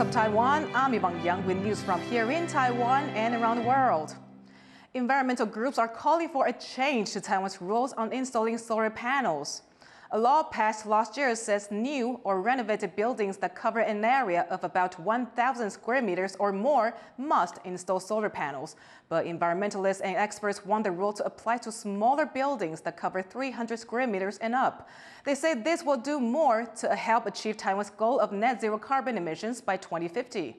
of Taiwan, I'm Yvonne with news from here in Taiwan and around the world. Environmental groups are calling for a change to Taiwan's rules on installing solar panels. A law passed last year says new or renovated buildings that cover an area of about 1,000 square meters or more must install solar panels. But environmentalists and experts want the rule to apply to smaller buildings that cover 300 square meters and up. They say this will do more to help achieve Taiwan's goal of net zero carbon emissions by 2050.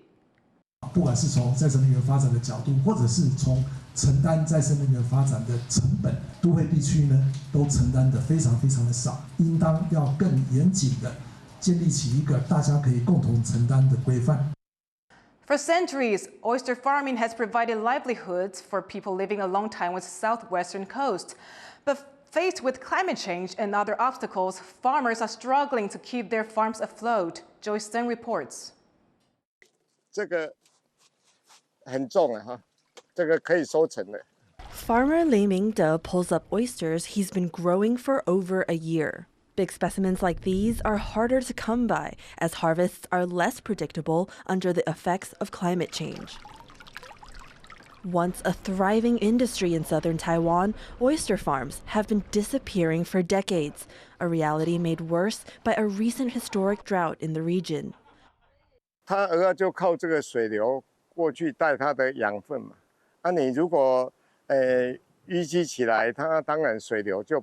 不管是从再生能源发展的角度，或者是从承担再生能源发展的成本，都会地区呢都承担的非常非常的少，应当要更严谨的建立起一个大家可以共同承担的规范。For centuries, oyster farming has provided livelihoods for people living along Taiwan's southwestern coast. But faced with climate change and other obstacles, farmers are struggling to keep their farms afloat. Joyce reports. 这个很重啊，哈，这个可以收成的。 Farmer Lei Mingde pulls up oysters he's been growing for over a year. Big specimens like these are harder to come by as harvests are less predictable under the effects of climate change. Once a thriving industry in southern Taiwan, oyster farms have been disappearing for decades, a reality made worse by a recent historic drought in the region. 它鹅就靠这个水流过去带它的养分嘛。啊，你如果淤积起来，它当然水流就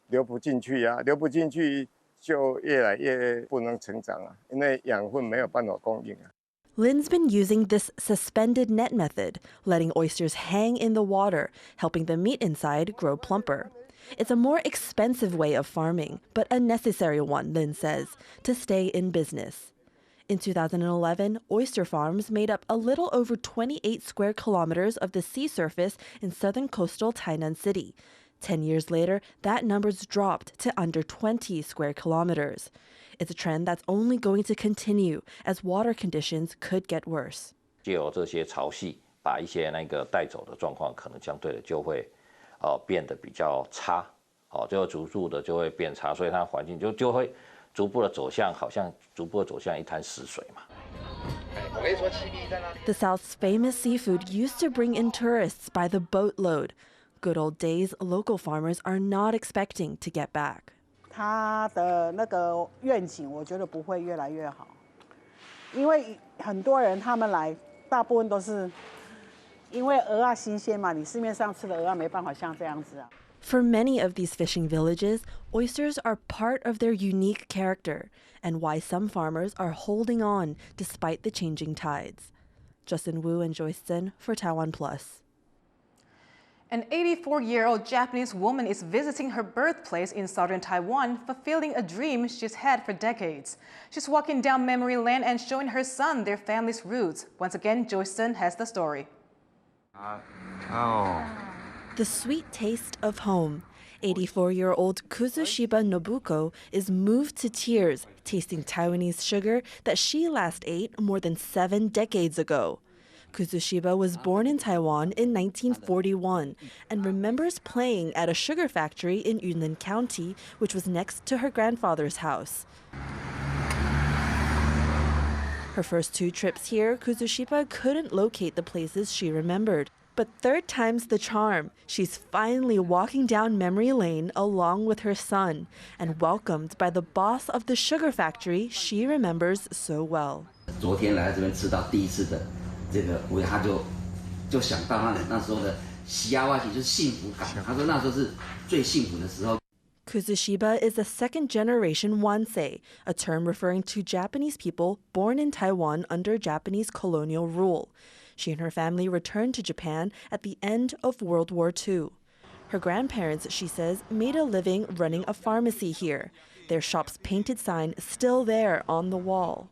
流不进去啊，流不进去就越来越不能成长啊，因为养分没有办法供应啊。 Lin's been using this suspended net method, letting oysters hang in the water, helping the meat inside grow plumper. It's a more expensive way of farming, but a necessary one, Lin says, to stay in business. In 2011, oyster farms made up a little over 28 square kilometers of the sea surface in southern coastal Tainan City. 10 years later, that number's dropped to under 20 square kilometers. It's a trend that's only going to continue as water conditions could get worse. 藉由这些潮汐，把一些那个带走的状况，可能相对的就会变得比较差，就逐步的就会变差，所以它环境就会。 逐步的走向，好像逐步的走向一滩死水嘛。The South's famous seafood used to bring in tourists by the boatload. Good old days local farmers are not expecting to get back. 它的那个愿景，我觉得不会越来越好，因为很多人他们来，大部分都是因为鹅啊新鲜嘛，你市面上吃的鹅啊没办法像这样子啊。 For many of these fishing villages, oysters are part of their unique character and why some farmers are holding on despite the changing tides. Justin Wu and Joyce Zhen for TaiwanPlus. An 84-year-old Japanese woman is visiting her birthplace in southern Taiwan, fulfilling a dream she's had for decades. She's walking down memory lane and showing her son their family's roots. Once again, Joyce Zhen has the story. The sweet taste of home. 84-year-old Kuzushiba Nobuko is moved to tears tasting Taiwanese sugar that she last ate more than 7 decades ago. Kuzushiba was born in Taiwan in 1941 and remembers playing at a sugar factory in Yunnan County, which was next to her grandfather's house. Her first 2 trips here, Kuzushiba couldn't locate the places she remembered. But third time's the charm. She's finally walking down memory lane along with her son and welcomed by the boss of the sugar factory she remembers so well. 昨天来这边吃到第一次的这个，他就想到那时候的喜呀哇喜，就是幸福感。他说那时候是最幸福的时候。 Kuzushiba is a second-generation wansei, a term referring to Japanese people born in Taiwan under Japanese colonial rule. She and her family returned to Japan at the end of World War II. Her grandparents, she says, made a living running a pharmacy here. Their shop's painted sign still there on the wall.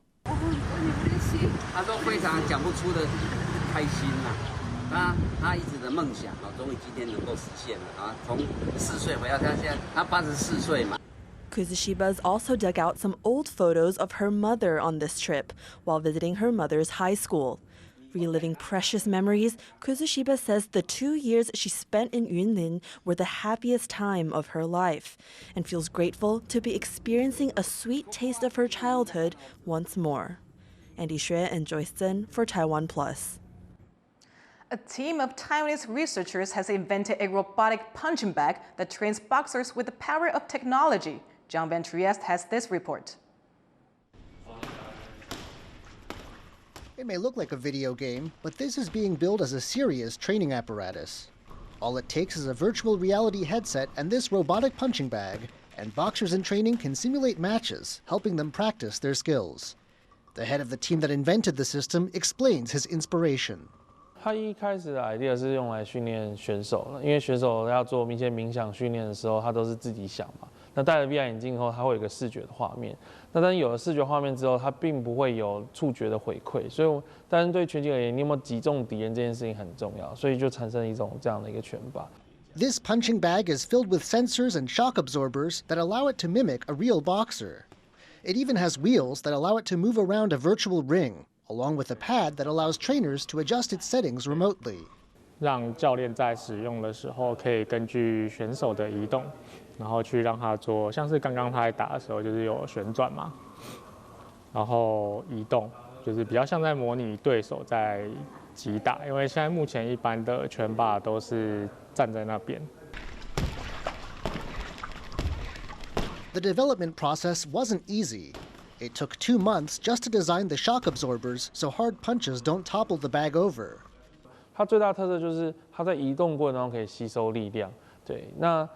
他说非常讲不出的开心呐，他一直的梦想终于今天能够实现了啊！从4岁回到他现在，他84岁嘛。 Kuzushiba's also dug out some old photos of her mother on this trip while visiting her mother's high school. Reliving precious memories, Kuzushiba says the 2 years she spent in Yunlin were the happiest time of her life and feels grateful to be experiencing a sweet taste of her childhood once more. Andy Xue and Joyce Zhen for TaiwanPlus. A team of Taiwanese researchers has invented a robotic punching bag that trains boxers with the power of technology. John Van Trieste has this report. It may look like a video game, but this is being billed as a serious training apparatus. All it takes is a virtual reality headset and this robotic punching bag, and boxers in training can simulate matches, helping them practice their skills. The head of the team that invented the system explains his inspiration. 他一开始的 idea 是用来训练选手的，因为选手要做一些冥想训练的时候，他都是自己想嘛。那戴了 VR 眼镜后，他会有一个视觉的画面。那但是有了视觉画面之后，他并不会有触觉的回馈。所以，但是对拳击而言，你有没有击中敌人这件事情很重要，所以就产生一种这样的一个拳法。This punching bag is filled with sensors and shock absorbers that allow it to mimic a real boxer. It even has wheels that allow it to move around a virtual ring, along with a pad that allows trainers to adjust its settings remotely. 让教练在使用的时候，可以根据选手的移动，然后去让他做，像是刚刚他在打的时候，就是有旋转嘛，然后移动，就是比较像在模拟对手在击打，因为现在目前一般的拳靶都是站在那边。The development process wasn't easy. It took 2 months just to design the shock absorbers so hard punches don't topple the bag over. 它最大的特色就是它在移动过程中可以吸收力量。对，那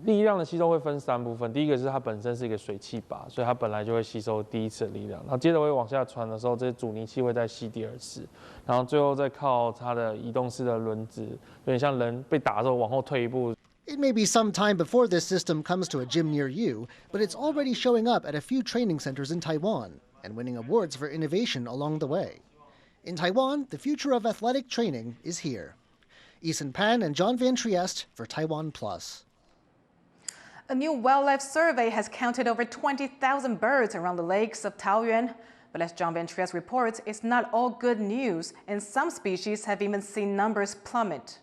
力量的吸收会分3部分。第一个是它本身是一个水汽靶，所以它本来就会吸收第一次的力量，然后接着会往下传的时候，这些阻尼器会再吸第2次，然后最后再靠它的移动式的轮子，有点像人被打的时候往后退一步。It may be some time before this system comes to a gym near you, but it's already showing up at a few training centers in Taiwan and winning awards for innovation along the way. In Taiwan, the future of athletic training is here. Eason Pan and John Van Trieste for TaiwanPlus. A new wildlife survey has counted over 20,000 birds around the lakes of Taoyuan. But as John Van Trieste reports, it's not all good news, and some species have even seen numbers plummet.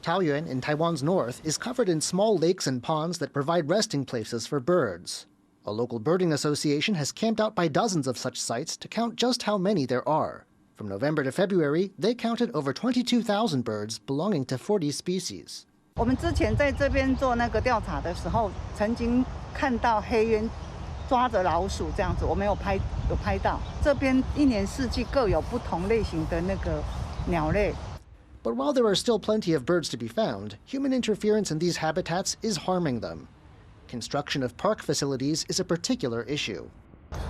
Taoyuan in Taiwan's north is covered in small lakes and ponds that provide resting places for birds. A local birding association has camped out by dozens of such sites to count just how many there are. From November to February, they counted over 22,000 birds belonging to 40 species. 我们之前在这边做那个调查的时候，曾经看到黑鸢抓着老鼠这样子，我们有拍到。这边一年四季各有不同类型的那个鸟类。But while there are still plenty of birds to be found, human interference in these habitats is harming them. Construction of park facilities is a particular issue.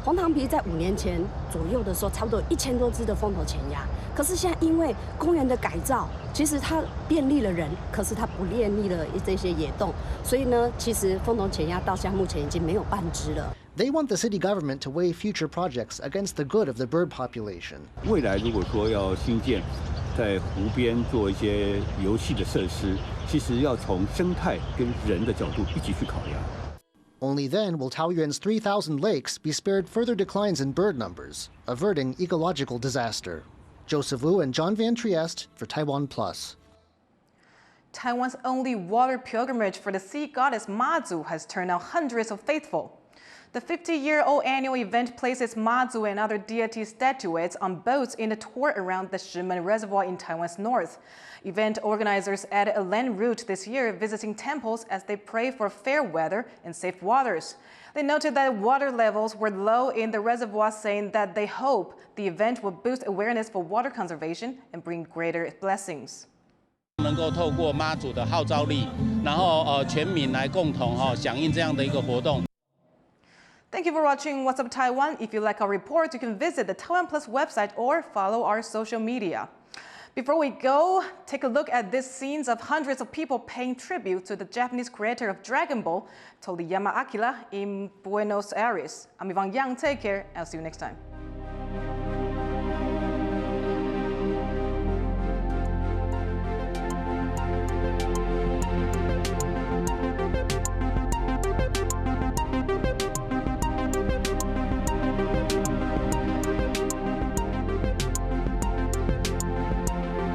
红糖皮在5年前左右的时候，差不多1000多只的风头前鸭。可是现在因为公园的改造，其实它便利了人，可是它不便利了这些野动，所以呢，其实风头前鸭到现在目前已经没有半只了。They want the city government to weigh future projects against the good of the bird population. 未来如果说要新建在湖边做一些游戏的设施，其实要从生态跟人的角度一起去考量。Only then will Taoyuan's 3,000 lakes be spared further declines in bird numbers, averting ecological disaster. Joseph Wu and John Van Trieste for TaiwanPlus. Taiwan's only water pilgrimage for the sea goddess Mazu has turned out hundreds of faithful. The 50-year-old annual event places Mazu and other deity statuettes on boats in a tour around the Shimen Reservoir in Taiwan's north. Event organizers added a land route this year, visiting temples as they pray for fair weather and safe waters. They noted that water levels were low in the reservoir, saying that they hope the event will boost awareness for water conservation and bring greater blessings. 能够透过妈祖的号召力，然后全民来共同响应这样的一个活动。Thank you for watching What's Up Taiwan. If you like our report, you can visit the TaiwanPlus website or follow our social media. Before we go, take a look at these scenes of hundreds of people paying tribute to the Japanese creator of Dragon Ball, Toriyama Akira, in Buenos Aires. I'm Yvonne Yang. Take care. I'll see you next time.